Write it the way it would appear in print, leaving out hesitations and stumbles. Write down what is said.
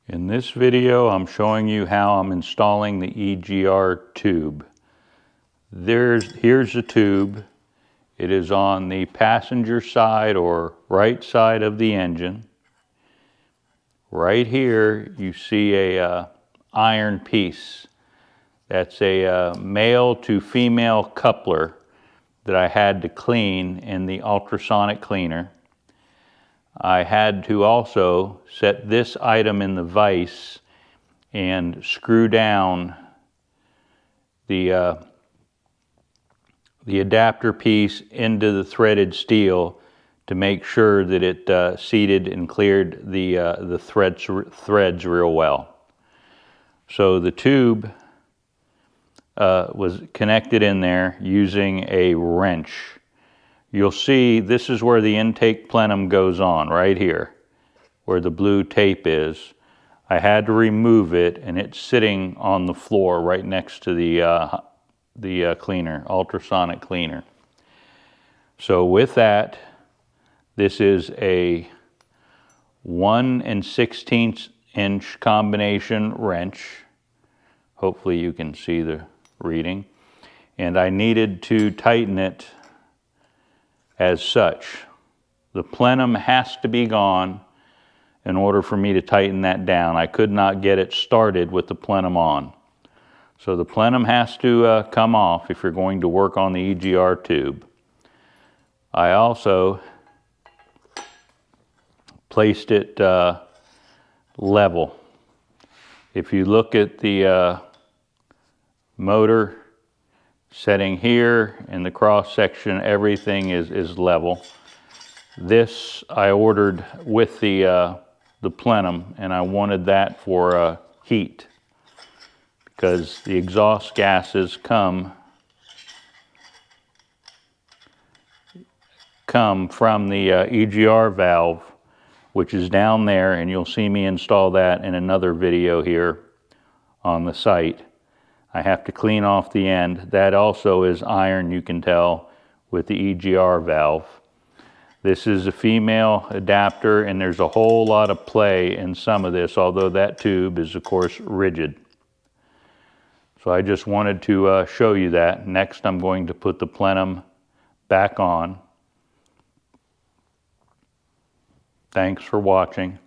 In this video, I'm showing you how I'm installing the EGR tube. Here's the tube. It is on the passenger side or right side of the engine. Right here, you see a iron piece. That's a male to female coupler that I had to clean in the ultrasonic cleaner. I had to also set this item in the vise and screw down the adapter piece into the threaded steel to make sure that it seated and cleared the threads real well. So the tube was connected in there using a wrench. You'll see this is where the intake plenum goes on, right here, where the blue tape is. I had to remove it, and it's sitting on the floor right next to the cleaner, ultrasonic cleaner. So with that, this is a 1 16th inch combination wrench. Hopefully you can see the reading. And I needed to tighten it as such. The plenum has to be gone in order for me to tighten that down. I could not get it started with the plenum on. So the plenum has to come off if you're going to work on the EGR tube. I also placed it level. If you look at the motor setting here in the cross section, everything is level. This I ordered with the plenum, and I wanted that for heat, because the exhaust gases come from the EGR valve, which is down there, and you'll see me install that in another video here on the site. I have to clean off the end. That also is iron, you can tell, with the EGR valve. This is a female adapter, and there's a whole lot of play in some of this, although that tube is, of course, rigid. So I just wanted to show you that. Next, I'm going to put the plenum back on. Thanks for watching.